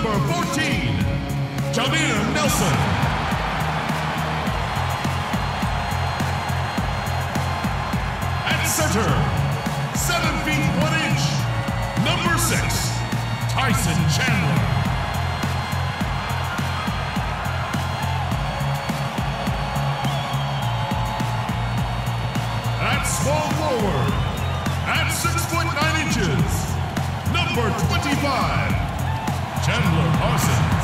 number 14, Jameer Nelson. At center, 7 feet 1 inch, number 6, Tyson Chandler. At small forward, at 6 foot 9 inches, number 25, Chandler Parsons.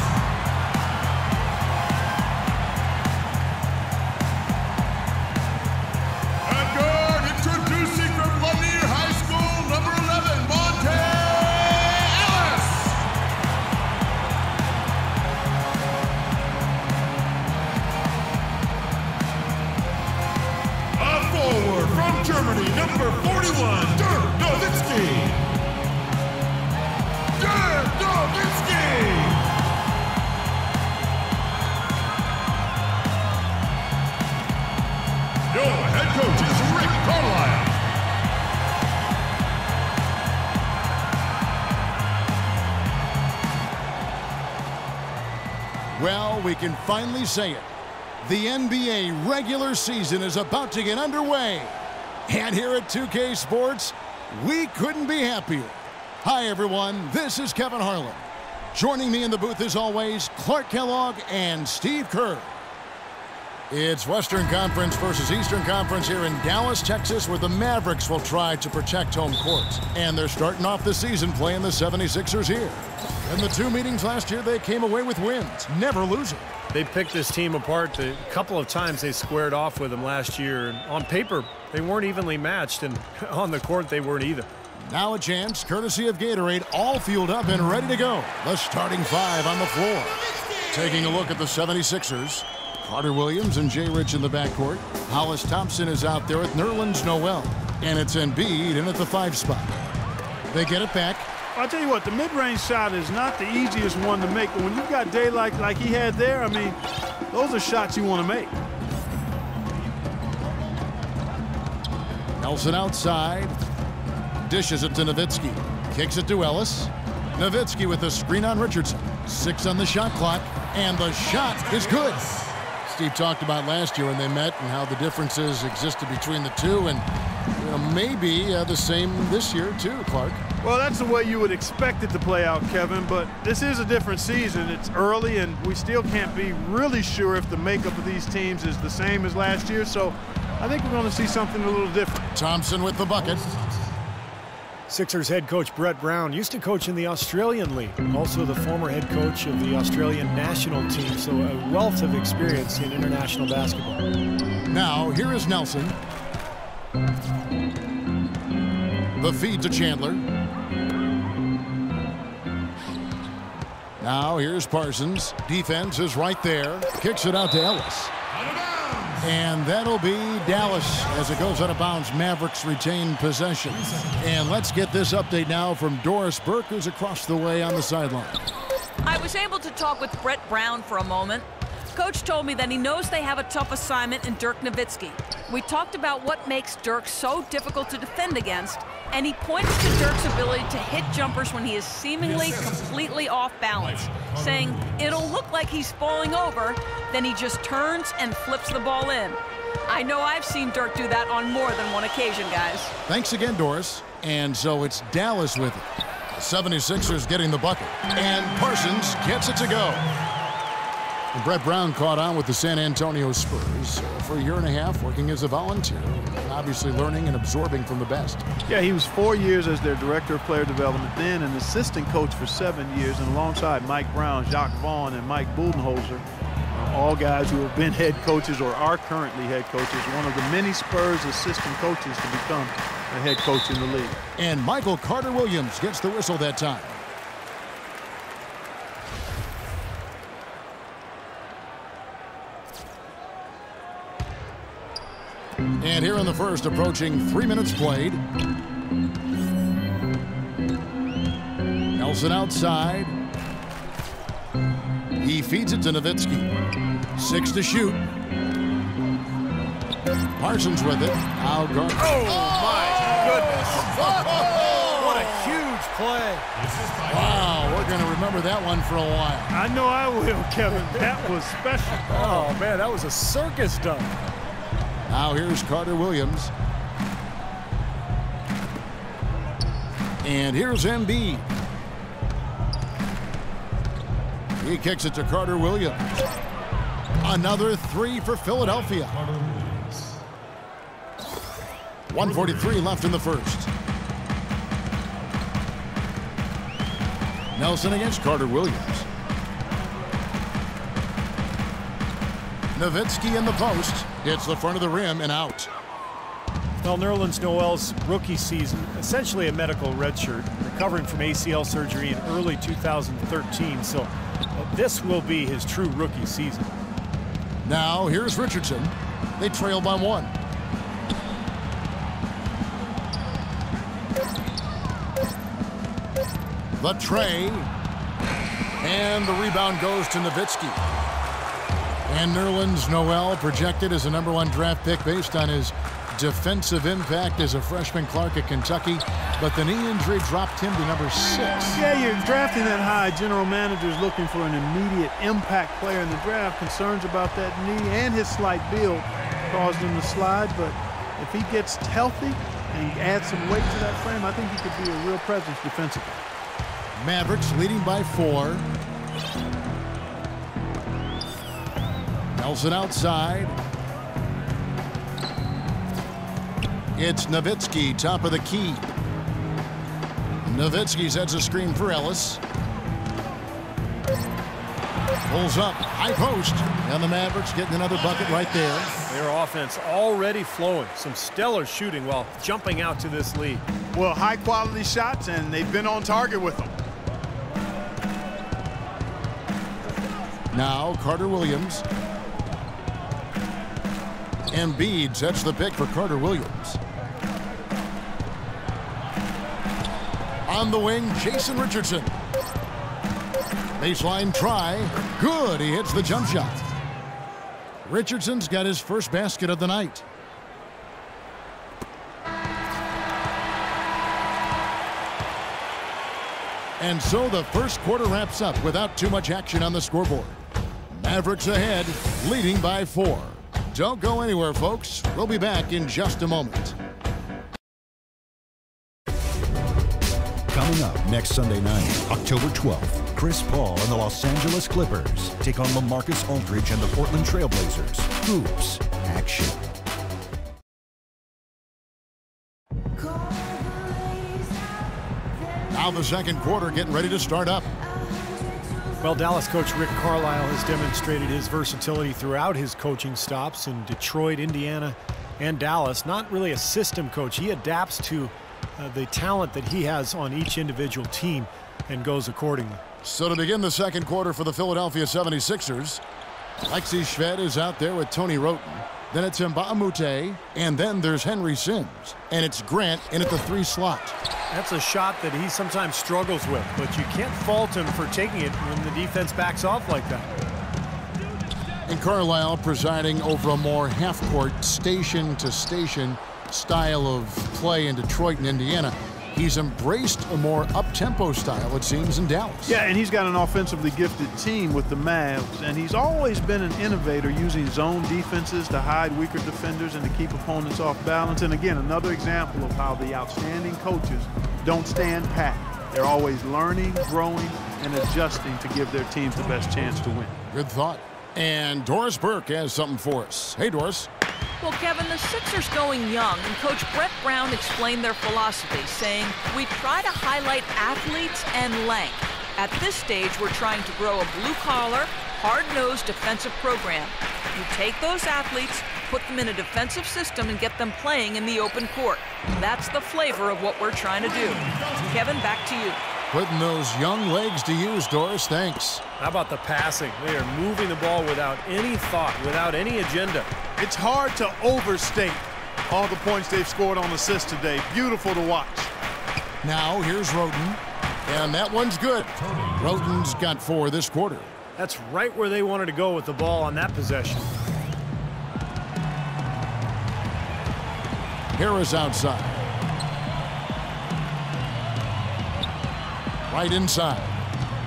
At guard, introducing from Lanier High School, number 11, Monte Ellis. A forward from Germany, number 41, Nowitzki. Your head coach is Rick Carlisle. Well, we can finally say it. The NBA regular season is about to get underway. And here at 2K Sports, we couldn't be happier. Hi, everyone. This is Kevin Harlan. Joining me in the booth, as always, Clark Kellogg and Steve Kerr. It's Western Conference versus Eastern Conference here in Dallas, Texas, where the Mavericks will try to protect home court. And they're starting off the season playing the 76ers here. In the 2 meetings last year, they came away with wins, never losing. They picked this team apart the couple of times they squared off with them last year. And on paper, they weren't evenly matched, and on the court, they weren't either. Now a chance, courtesy of Gatorade, all fueled up and ready to go. The starting 5 on the floor. Taking a look at the 76ers. Carter Williams and Jay Rich in the backcourt. Hollis Thompson is out there with Nerlens Noel. And it's Embiid in at the 5 spot. They get it back. I'll tell you what, the mid-range shot is not the easiest one to make, but when you've got daylight like he had there, I mean, those are shots you want to make. Nelson outside. Dishes it to Nowitzki. Kicks it to Ellis. Nowitzki with the screen on Richardson. 6 on the shot clock, and the shot is good. Steve talked about last year when they met and how the differences existed between the two, and maybe the same this year too, Clark. Well, that's the way you would expect it to play out, Kevin, but this is a different season. It's early, and we still can't be really sure if the makeup of these teams is the same as last year, so I think we're going to see something a little different. Thompson with the bucket. Sixers head coach Brett Brown used to coach in the Australian League, also the former head coach of the Australian national team, so a wealth of experience in international basketball. Now, here is Nelson. The feed to Chandler. Now, here's Parsons. Defense is right there. Kicks it out to Ellis. And that'll be Dallas as it goes out of bounds. Mavericks retain possession. And let's get this update now from Doris Burke, who's across the way on the sideline. I was able to talk with Brett Brown for a moment. Coach told me that he knows they have a tough assignment in Dirk Nowitzki. We talked about what makes Dirk so difficult to defend against, and he points to Dirk's ability to hit jumpers when he is seemingly completely off balance, saying it'll look like he's falling over, then he just turns and flips the ball in. I know I've seen Dirk do that on more than one occasion, guys. Thanks again, Doris. And so it's Dallas with it. The 76ers getting the bucket, and Parsons gets it to go. And Brett Brown caught on with the San Antonio Spurs for a year and a half, working as a volunteer, obviously learning and absorbing from the best. Yeah, he was 4 years as their director of player development, then an assistant coach for 7 years, and alongside Mike Brown, Jacques Vaughn, and Mike Budenholzer, all guys who have been head coaches or are currently head coaches, one of the many Spurs assistant coaches to become a head coach in the league. And Michael Carter Williams gets the whistle that time. And here in the first, approaching 3 minutes played. Nelson outside. He feeds it to Nowitzki. 6 to shoot. Parsons with it. Now guard. Oh, my goodness. What a huge Huge play. Wow, we're going to remember that one for a while. I know I will, Kevin. That was special. Oh, man, that was a circus dunk. Now here's Carter Williams. And here's Embiid. He kicks it to Carter Williams. Another three for Philadelphia. 1:43 left in the first. Nelson against Carter Williams. Nowitzki in the post. Hits the front of the rim and out. Well, Nerlens Noel's rookie season, essentially a medical redshirt, recovering from ACL surgery in early 2013. So this will be his true rookie season. Now here's Richardson. They trail by one. The tray. And the rebound goes to Nowitzki. And Nerlens Noel projected as a #1 draft pick based on his defensive impact as a freshman Clark at Kentucky. But the knee injury dropped him to #6. Yeah, you're drafting that high. General manager's looking for an immediate impact player in the draft. Concerns about that knee and his slight build caused him to slide. But if he gets healthy and adds some weight to that frame, I think he could be a real presence defensively. Mavericks leading by 4. Nelson outside. It's Nowitzki, top of the key. Nowitzki sets a screen for Ellis. Pulls up, high post. And the Mavericks getting another bucket right there. Their offense already flowing. Some stellar shooting while jumping out to this lead. Well, high-quality shots, and they've been on target with them. Now Carter Williams. Embiid sets the pick for Carter Williams. On the wing, Jason Richardson. Baseline try. Good. He hits the jump shot. Richardson's got his first basket of the night. And so the first quarter wraps up without too much action on the scoreboard. Mavericks ahead, leading by 4. Don't go anywhere, folks. We'll be back in just a moment. Coming up next Sunday night, October 12th, Chris Paul and the Los Angeles Clippers take on LaMarcus Aldridge and the Portland Trail Blazers. Hoops action. Now the second quarter getting ready to start up. Well, Dallas coach Rick Carlisle has demonstrated his versatility throughout his coaching stops in Detroit, Indiana, and Dallas. Not really a system coach. He adapts to the talent that he has on each individual team and goes accordingly. So to begin the second quarter for the Philadelphia 76ers, Lexi Shved is out there with Tony Roten. Then it's Mbamute, and then there's Henry Sims. And it's Grant in at the 3 slot. That's a shot that he sometimes struggles with, but you can't fault him for taking it when the defense backs off like that. And Carlisle presiding over a more half-court, station-to-station style of play in Detroit and Indiana. He's embraced a more up-tempo style, it seems, in Dallas. Yeah, and he's got an offensively gifted team with the Mavs, and he's always been an innovator using zone defenses to hide weaker defenders and to keep opponents off balance. And again, another example of how the outstanding coaches don't stand pat. They're always learning, growing, and adjusting to give their teams the best chance to win. Good thought. And Doris Burke has something for us. Hey, Doris. Well, Kevin, the Sixers going young, and Coach Brett Brown explained their philosophy, saying, we try to highlight athletes and length. At this stage, we're trying to grow a blue-collar, hard-nosed defensive program. You take those athletes, put them in a defensive system, and get them playing in the open court. That's the flavor of what we're trying to do. Kevin, back to you. Putting those young legs to use, Doris. Thanks. How about the passing? They are moving the ball without any thought, without any agenda. It's hard to overstate all the points they've scored on assists today. Beautiful to watch. Now here's Roten, and that one's good. Roten's got 4 this quarter. That's right where they wanted to go with the ball on that possession. Harris outside. Right inside.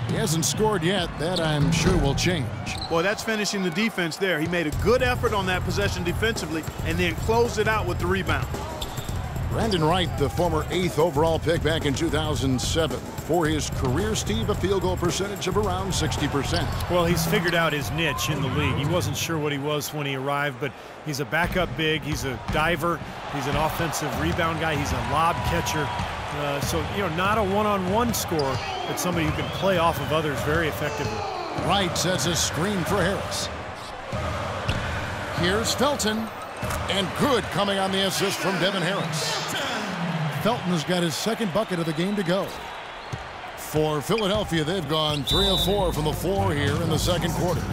He hasn't scored yet. That, I'm sure, will change. Boy, that's finishing the defense there. He made a good effort on that possession defensively and then closed it out with the rebound. Brandon Wright, the former 8th overall pick back in 2007. For his career, Steve, a field goal percentage of around 60%. Well, he's figured out his niche in the league. He wasn't sure what he was when he arrived, but he's a backup big. He's a diver. He's an offensive rebound guy. He's a lob catcher. So, not a one-on-one scorer, but somebody who can play off of others very effectively. Wright sets a screen for Harris. Here's Felton. And good coming on the assist from Devin Harris. Felton has got his second bucket of the game to go. For Philadelphia, they've gone 3 of 4 from the floor here in the second quarter.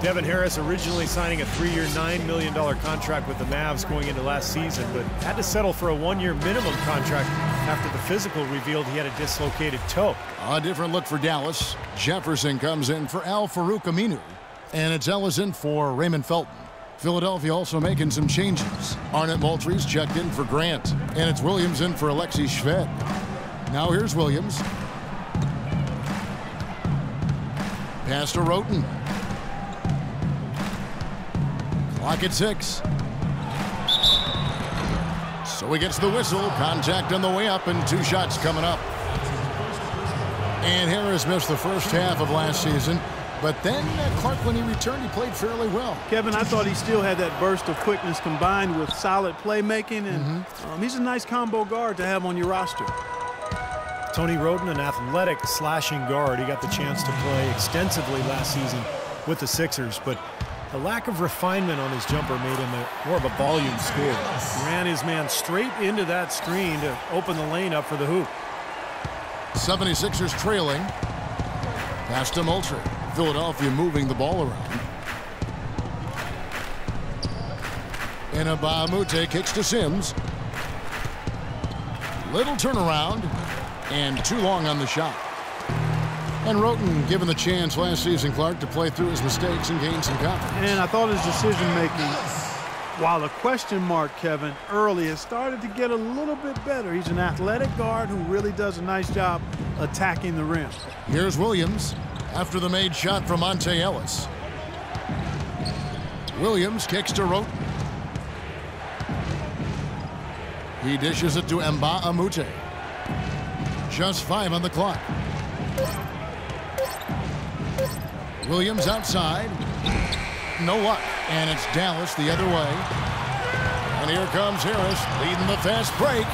Devin Harris originally signing a 3-year, $9 million contract with the Mavs going into last season, but had to settle for a 1-year minimum contract after the physical revealed he had a dislocated toe. A different look for Dallas. Jefferson comes in for Al-Farouq Aminu. And it's Ellis in for Raymond Felton. Philadelphia also making some changes. Arnett Moultrie's checked in for Grant. And it's Williams in for Alexei Shved. Now here's Williams. Pass to Roten. Clock at 6. So he gets the whistle. Contact on the way up and 2 shots coming up. And Harris missed the first half of last season. But then Clark, when he returned, he played fairly well. Kevin, I thought he still had that burst of quickness combined with solid playmaking, and he's a nice combo guard to have on your roster. Tony Roten, an athletic slashing guard. He got the chance to play extensively last season with the Sixers, but the lack of refinement on his jumper made him more of a volume scorer. He ran his man straight into that screen to open the lane up for the hoop. 76ers trailing. Pass to Moultrie. Philadelphia moving the ball around. And Mbah-a-Moute kicks to Sims. Little turnaround and too long on the shot. And Roten given the chance last season, Clark, to play through his mistakes and gain some confidence. And I thought his decision-making, while a question mark, Kevin, early, has started to get a little bit better. He's an athletic guard who really does a nice job attacking the rim. Here's Williams after the made shot from Monte Ellis. Williams kicks to Roten. He dishes it to Mbah-a-Moute. Just 5 on the clock. Williams outside. No luck. And it's Dallas the other way. And here comes Harris leading the fast break.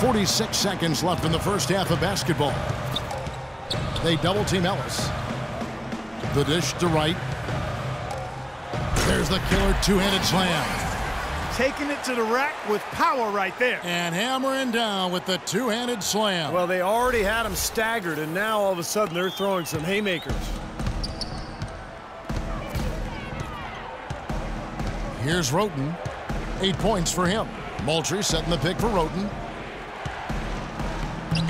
46 seconds left in the first half of basketball. They double team Ellis. The dish to Wright. There's the killer two-handed slam. Taking it to the rack with power right there. And hammering down with the two-handed slam. Well, they already had him staggered, and now all of a sudden they're throwing some haymakers. Here's Roten. 8 points for him. Moultrie setting the pick for Roten.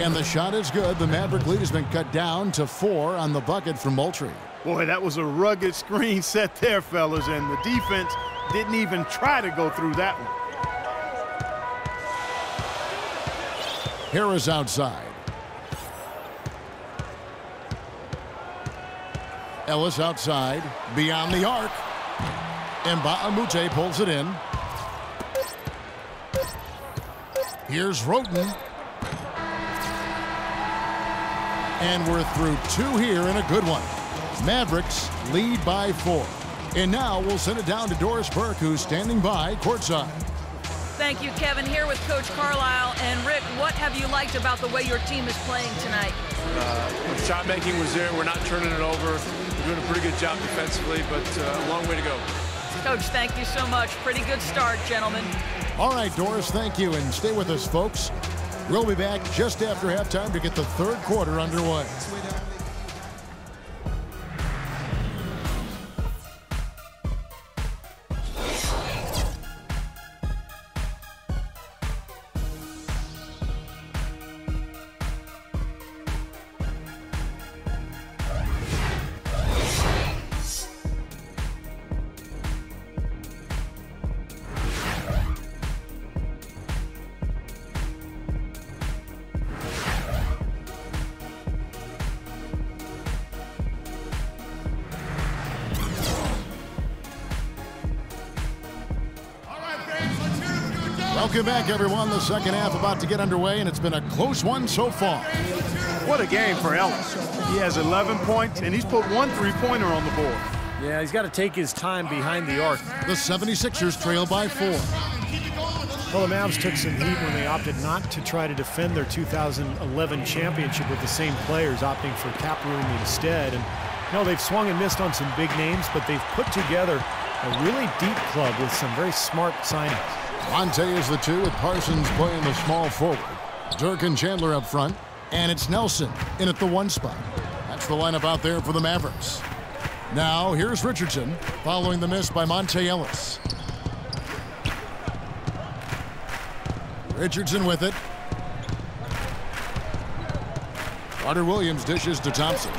And the shot is good. The Maverick lead has been cut down to 4 on the bucket from Moultrie. Boy, that was a rugged screen set there, fellas, and the defense didn't even try to go through that one. Harris outside. Ellis outside, beyond the arc. And Mbah-a-Moute pulls it in. Here's Roten. And we're through 2 here in a good one. Mavericks lead by 4. And now we'll send it down to Doris Burke, who's standing by courtside. Thank you, Kevin. Here with Coach Carlisle. And Rick, what have you liked about the way your team is playing tonight? Shot making was there. We're not turning it over. We're doing a pretty good job defensively, but a long way to go. Coach, thank you so much. Pretty good start, gentlemen. All right, Doris, thank you. And stay with us, folks. We'll be back just after halftime to get the third quarter underway. Welcome back, everyone. The second half about to get underway, and it's been a close one so far. What a game for Ellis. He has 11 points, and he's put one three-pointer on the board. Yeah, he's got to take his time behind the arc. The 76ers trail by 4. Well, the Mavs took some heat when they opted not to try to defend their 2011 championship with the same players, opting for cap room instead. And they've swung and missed on some big names, but they've put together a really deep club with some very smart signings. Monte is the 2 with Parsons playing the small forward. Dirk and Chandler up front, and it's Nelson in at the 1 spot. That's the lineup out there for the Mavericks. Now here's Richardson following the miss by Monte Ellis. Richardson with it. Carter Williams dishes to Thompson.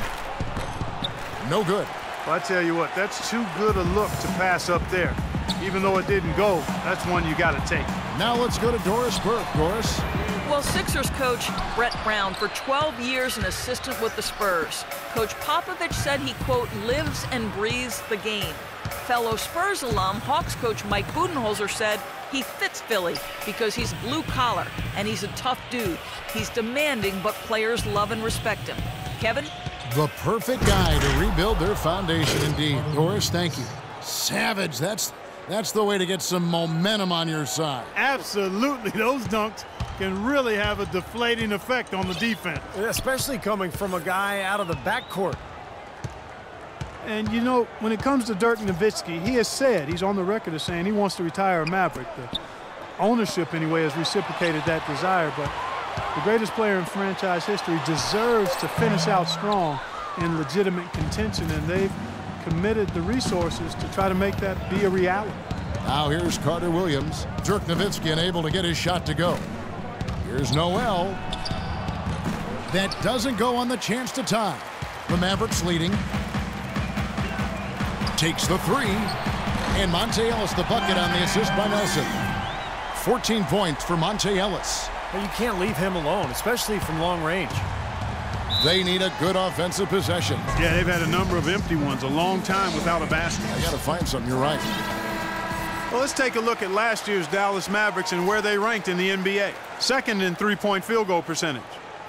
No good. Well, I tell you what, that's too good a look to pass up there. Even though it didn't go, that's one you got to take. Now let's go to Doris Burke. Doris? Well, Sixers coach Brett Brown, for 12 years an assistant with the Spurs. Coach Popovich said he, quote, lives and breathes the game. Fellow Spurs alum, Hawks coach Mike Budenholzer said he fits Philly because he's blue collar and he's a tough dude. He's demanding, but players love and respect him. Kevin? The perfect guy to rebuild their foundation indeed. Doris, thank you. Savage, that's the way to get some momentum on your side. Absolutely. Those dunks can really have a deflating effect on the defense. Especially coming from a guy out of the backcourt. And, when it comes to Dirk Nowitzki, he has said, he's on the record as saying he wants to retire a Maverick. The ownership, anyway, has reciprocated that desire. But the greatest player in franchise history deserves to finish out strong in legitimate contention, and they've committed the resources to try to make that be a reality. Now here's Carter Williams. Dirk Nowitzki unable to get his shot to go. Here's Noel. That doesn't go on the chance to tie. The Mavericks leading. Takes the 3. And Monte Ellis the bucket on the assist by Nelson. 14 points for Monte Ellis. Well, you can't leave him alone, especially from long range. They need a good offensive possession. Yeah, they've had a number of empty ones, a long time without a basket. I got to find something. You're right. Well, let's take a look at last year's Dallas Mavericks and where they ranked in the NBA. Second in three-point field goal percentage.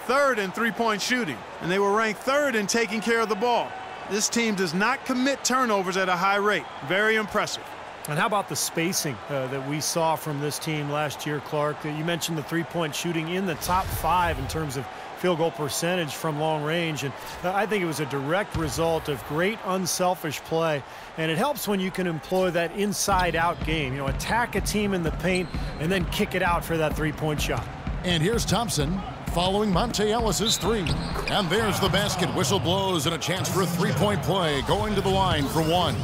Third in three-point shooting. And they were ranked third in taking care of the ball. This team does not commit turnovers at a high rate. Very impressive. And how about the spacing that we saw from this team last year, Clark? You mentioned the three-point shooting in the top 5 in terms of field goal percentage from long range, and I think it was a direct result of great unselfish play, and it helps when you can employ that inside-out game. Attack a team in the paint and then kick it out for that three-point shot. And here's Thompson following Monte Ellis's 3. And there's the basket. Whistle blows and a chance for a three-point play, going to the line for 1.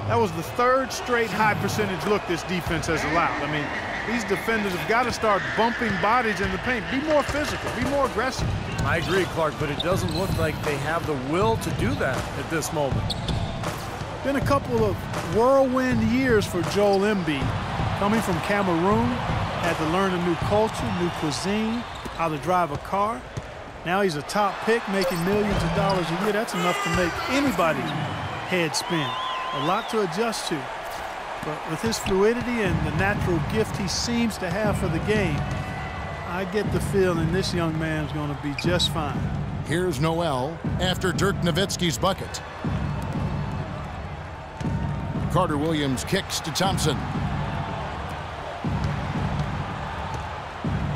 That was the 3rd straight high percentage look this defense has allowed. I mean, these defenders have got to start bumping bodies in the paint. Be more physical, be more aggressive. I agree, Clark, but it doesn't look like they have the will to do that at this moment. Been a couple of whirlwind years for Joel Embiid. Coming from Cameroon, had to learn a new culture, new cuisine, how to drive a car. Now he's a top pick, making millions of dollars a year. That's enough to make anybody's head spin. A lot to adjust to. But with his fluidity and the natural gift he seems to have for the game, I get the feeling this young man's going to be just fine. Here's Noel after Dirk Nowitzki's bucket. Carter Williams kicks to Thompson.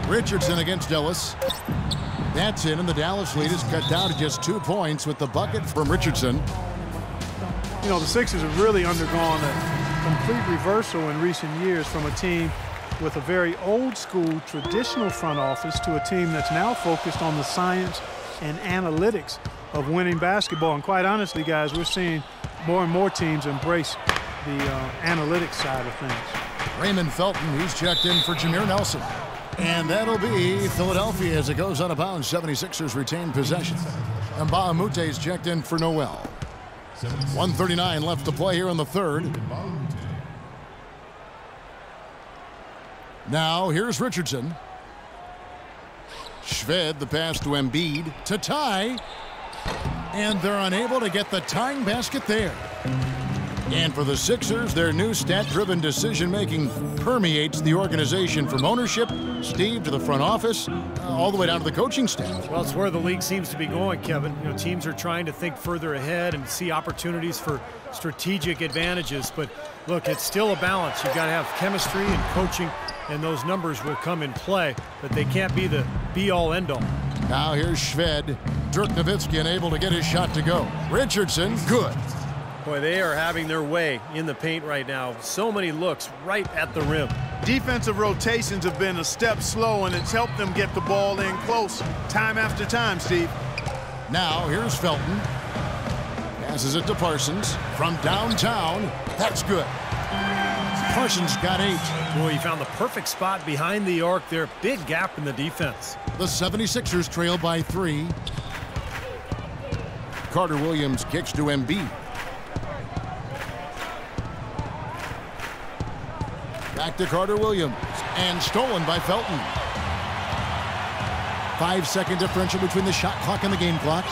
Richardson against Ellis. That's in, and the Dallas lead is cut down to just 2 points with the bucket from Richardson. The Sixers have really undergone a complete reversal in recent years from a team with a very old-school, traditional front office to a team that's now focused on the science and analytics of winning basketball. And quite honestly, guys, we're seeing more and more teams embrace the analytics side of things. Raymond Felton, he's checked in for Jameer Nelson. And that'll be Philadelphia as it goes out of bounds. 76ers retain possession. And Bahamute's checked in for Noel. 1:39 left to play here in the 3rd. Now here's Richardson. Shved, the pass to Embiid to tie. And they're unable to get the tying basket there. And for the Sixers, their new stat-driven decision-making permeates the organization from ownership, Steve, to the front office, all the way down to the coaching staff. Well, it's where the league seems to be going, Kevin. You know, teams are trying to think further ahead and see opportunities for strategic advantages. But look, it's still a balance. You've got to have chemistry and coaching, and those numbers will come in play, but they can't be the be-all, end-all. Now here's Shved. Dirk Nowitzki unable to get his shot to go. Richardson, good. Boy, they are having their way in the paint right now. So many looks right at the rim. Defensive rotations have been a step slow, and it's helped them get the ball in close time after time, Steve. Now here's Felton. Passes it to Parsons from downtown. That's good. Parsons got 8. Boy, he found the perfect spot behind the arc there. Big gap in the defense. The 76ers trail by 3. Carter Williams kicks to Embiid. Back to Carter Williams, and stolen by Felton. 5-second differential between the shot clock and the game clock.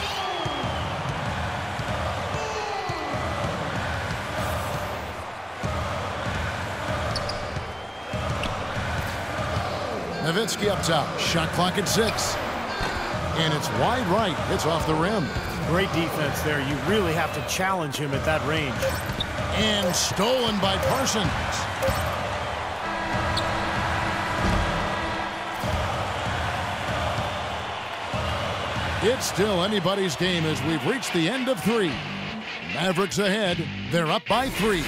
Nowitzki up top, shot clock at 6. And it's wide right, it's off the rim. Great defense there. You really have to challenge him at that range. And stolen by Parsons. It's still anybody's game as we've reached the end of 3. Mavericks ahead. They're up by 3.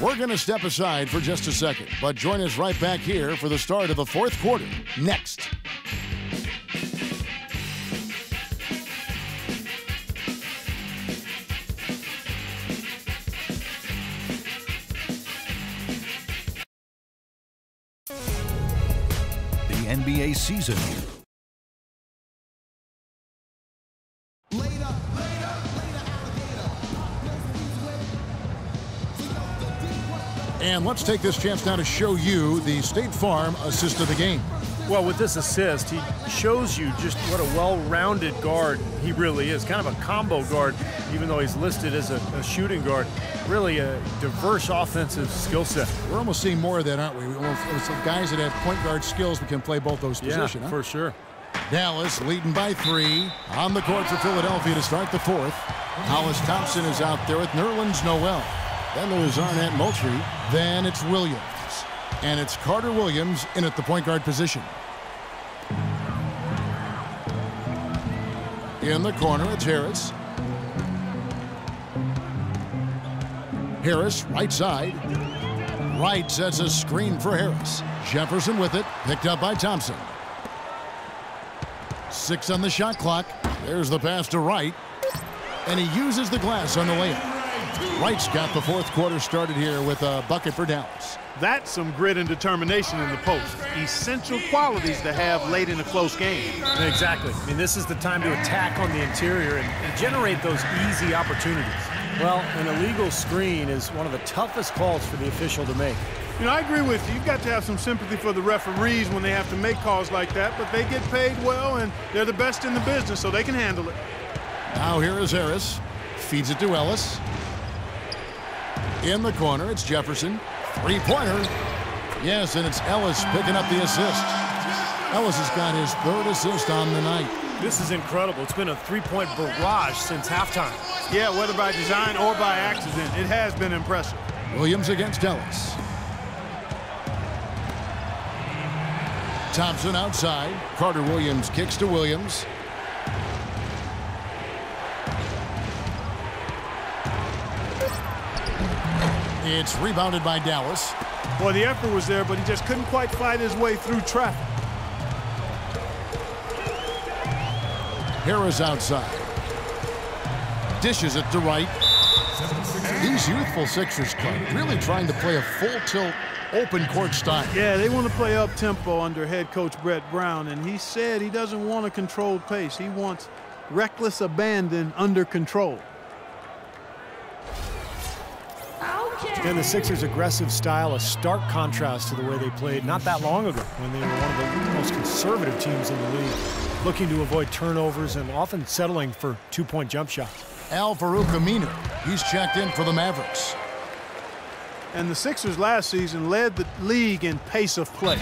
We're going to step aside for just a second, but join us right back here for the start of the 4th quarter. Next. The NBA season. And let's take this chance now to show you the State Farm assist of the game. Well, with this assist, he shows you just what a well-rounded guard he really is. Kind of a combo guard, even though he's listed as a shooting guard. Really a diverse offensive skill set. We're almost seeing more of that, aren't we? It's guys that have point guard skills who can play both those positions. Yeah, for sure. Dallas leading by 3 on the court for Philadelphia to start the 4th. Hollis Thompson is out there with Nerlens Noel. Then there's Arnett Moultrie. Then it's Williams. And it's Carter Williams in at the point guard position. In the corner, it's Harris. Harris, right side. Wright sets a screen for Harris. Jefferson with it, picked up by Thompson. 6 on the shot clock. There's the pass to Wright. And he uses the glass on the layup. Wright's got the 4th quarter started here with a bucket for Dallas. That's some grit and determination in the post. Essential qualities to have late in a close game. Exactly. I mean, this is the time to attack on the interior and generate those easy opportunities. Well, an illegal screen is one of the toughest calls for the official to make. You know, I agree with you. You've got to have some sympathy for the referees when they have to make calls like that, but they get paid well, and they're the best in the business, so they can handle it. Now here is Harris. Feeds it to Ellis. In the corner, it's Jefferson. 3-pointer. Yes, and it's Ellis picking up the assist. Ellis has got his 3rd assist on the night. This is incredible. It's been a 3-point barrage since halftime. Yeah, whether by design or by accident, it has been impressive. Williams against Ellis. Thompson outside. Carter Williams kicks to Williams. It's rebounded by Dallas. Well, the effort was there, but he just couldn't quite fight his way through traffic. Harris outside. Dishes it to Wright. These youthful Sixers club really trying to play a full tilt open court style. Yeah, they want to play up tempo under head coach Brett Brown, and he said he doesn't want a controlled pace. He wants reckless abandon under control. And the Sixers' aggressive style, a stark contrast to the way they played not that long ago when they were one of the most conservative teams in the league, looking to avoid turnovers and often settling for 2-point jump shots. Al Farouk Aminu, he's checked in for the Mavericks. And the Sixers last season led the league in pace of play,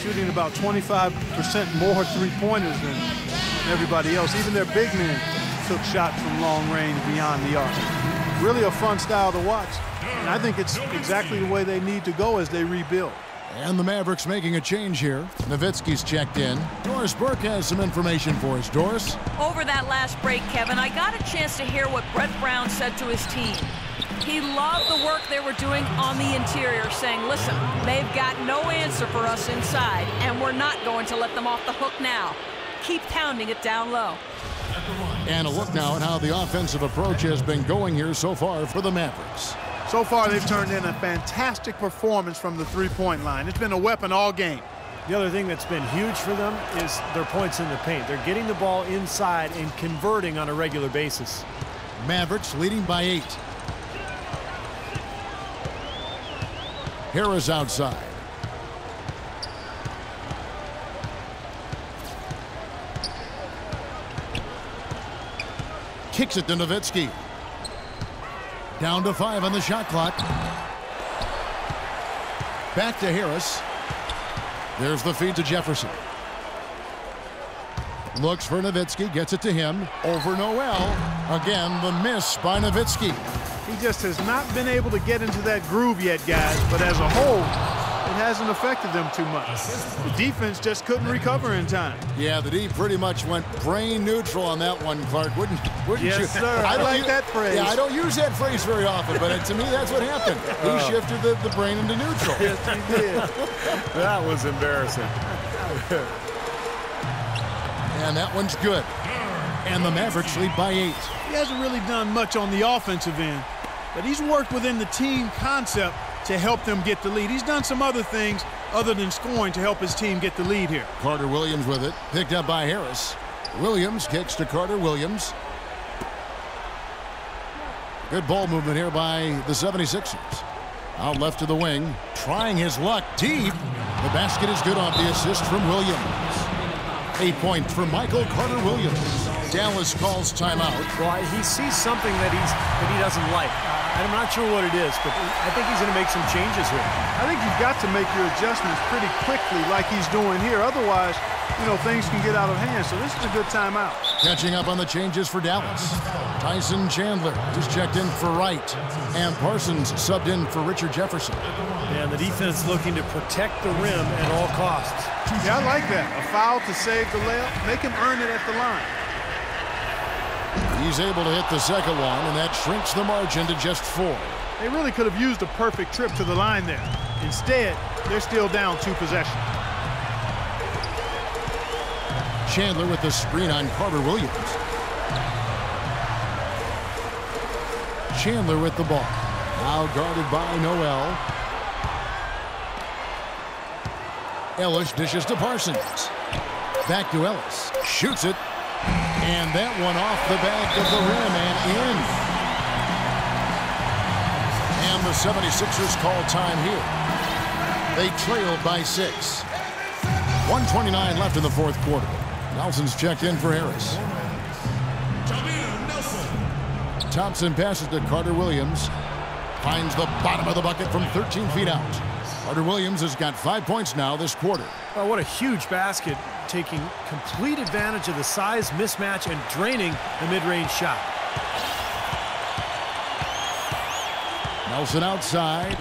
shooting about 25% more three-pointers than everybody else. Even their big men took shots from long range beyond the arc. Really a fun style to watch. And I think it's exactly the way they need to go as they rebuild. And the Mavericks making a change here. Nowitzki's checked in. Doris Burke has some information for us. Doris? Over that last break, Kevin, I got a chance to hear what Brett Brown said to his team. He loved the work they were doing on the interior, saying, listen, they've got no answer for us inside, and we're not going to let them off the hook now. Keep pounding it down low. And a look now at how the offensive approach has been going here so far for the Mavericks. So far, they've turned in a fantastic performance from the three-point line. It's been a weapon all game. The other thing that's been huge for them is their points in the paint. They're getting the ball inside and converting on a regular basis. Mavericks leading by 8. Harris outside. Kicks it to Nowitzki. Down to 5 on the shot clock. Back to Harris. There's the feed to Jefferson. Looks for Nowitzki, gets it to him. Over Noel. Again, the miss by Nowitzki. He just has not been able to get into that groove yet, guys. But as a whole, it hasn't affected them too much. The defense just couldn't recover in time. Yeah, the D pretty much went brain neutral on that one, Clark. Wouldn't you? Yes, sir. I like that phrase. Yeah, I don't use that phrase very often, but to me, that's what happened. He shifted the brain into neutral. Yes, he did. That was embarrassing. And that one's good. And the Mavericks lead by 8. He hasn't really done much on the offensive end, but he's worked within the team concept to help them get the lead. He's done some other things other than scoring to help his team get the lead here. Carter Williams with it, picked up by Harris. Williams kicks to Carter Williams. Good ball movement here by the 76ers. Out left to the wing, trying his luck deep. The basket is good off the assist from Williams. 8 points for Michael Carter Williams. Dallas calls timeout. Well, he sees something that he doesn't like. I'm not sure what it is, but I think he's going to make some changes here. I think you've got to make your adjustments pretty quickly like he's doing here. Otherwise, things can get out of hand. So this is a good timeout. Catching up on the changes for Dallas. Tyson Chandler just checked in for Wright. And Parsons subbed in for Richard Jefferson. And the defense looking to protect the rim at all costs. Yeah, I like that. A foul to save the layup. Make him earn it at the line. He's able to hit the second one, and that shrinks the margin to just 4. They really could have used a perfect trip to the line there. Instead, they're still down 2 possessions. Chandler with the screen on Carter Williams. Chandler with the ball. Now guarded by Noel. Ellis dishes to Parsons. Back to Ellis. Shoots it. And that one off the back of the rim and in. And the 76ers call time here. They trail by 6. 1:29 left in the fourth quarter. Nelson's checked in for Harris. Thompson passes to Carter Williams. Finds the bottom of the bucket from 13 feet out. Carter Williams has got 5 points now this quarter. Oh, what a huge basket, taking complete advantage of the size mismatch and draining the mid-range shot. Nelson outside.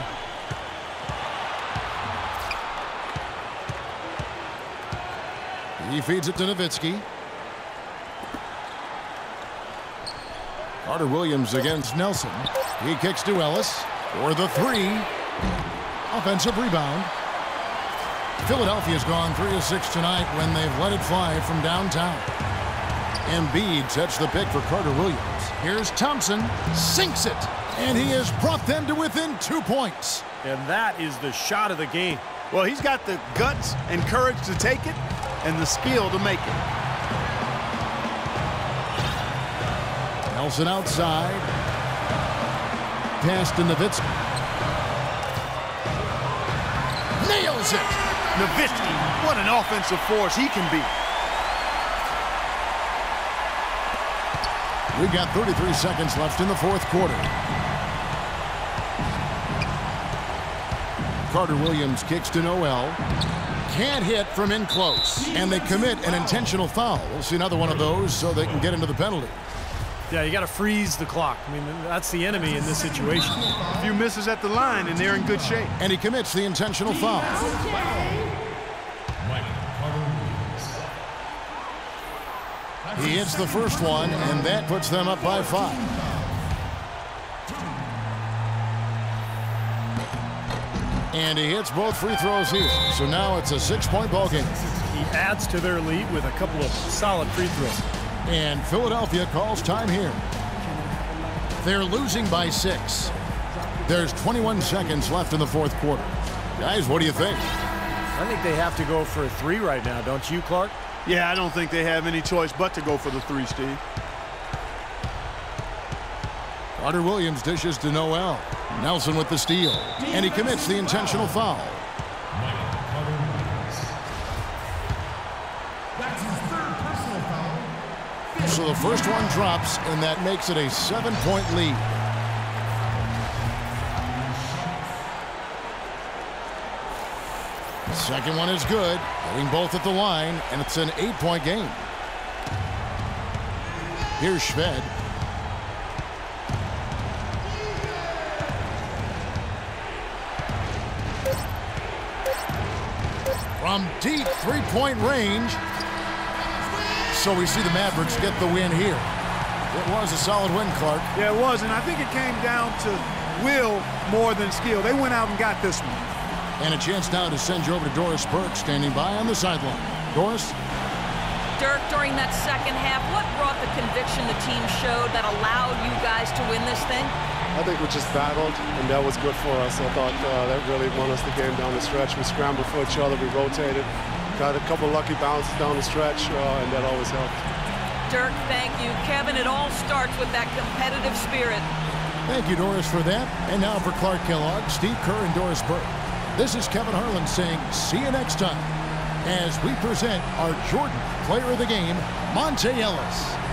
He feeds it to Nowitzki. Carter Williams against Nelson. He kicks to Ellis for the 3. Offensive rebound. Philadelphia's gone 3 of 6 tonight when they've let it fly from downtown. Embiid sets the pick for Carter Williams. Here's Thompson, sinks it, and he has brought them to within 2 points. And that is the shot of the game. Well, he's got the guts and courage to take it and the skill to make it. Nelson outside. Pass to Nowitzki. Nails it! Nowitzki, what an offensive force he can be. We've got 33 seconds left in the fourth quarter. Carter Williams kicks to Noel. Can't hit from in close. And they commit an intentional foul. We'll see another one of those so they can get into the penalty. Yeah, you got to freeze the clock. I mean, that's the enemy in this situation. A few misses at the line, and they're in good shape. And he commits the intentional foul. He hits the first one, and that puts them up by 5. And he hits both free throws here. So now it's a 6-point ball game. He adds to their lead with a couple of solid free throws. And Philadelphia calls time here. They're losing by 6. There's 21 seconds left in the fourth quarter. Guys, what do you think? I think they have to go for a 3 right now, don't you, Clark? Yeah, I don't think they have any choice but to go for the 3, Steve. Carter Williams dishes to Noel. Nelson with the steal. And he commits the intentional foul. So the first one drops, and that makes it a 7-point lead. Second one is good, hitting both at the line, and it's an 8-point game. Here's Shved. From deep 3-point range. So we see the Mavericks get the win here. It was a solid win, Clark. Yeah, it was, and I think it came down to will more than skill. They went out and got this one. And a chance now to send you over to Doris Burke, standing by on the sideline. Doris? Dirk, during that second half, what brought the conviction the team showed that allowed you guys to win this thing? I think we just battled, and that was good for us. I thought that really won us the game down the stretch. We scrambled for each other, we rotated, got a couple lucky bounces down the stretch, and that always helped. Dirk, thank you. Kevin, it all starts with that competitive spirit. Thank you, Doris, for that. And now for Clark Kellogg, Steve Kerr, and Doris Burke. This is Kevin Harlan saying, see you next time, as we present our Jordan Player of the Game, Monte Ellis.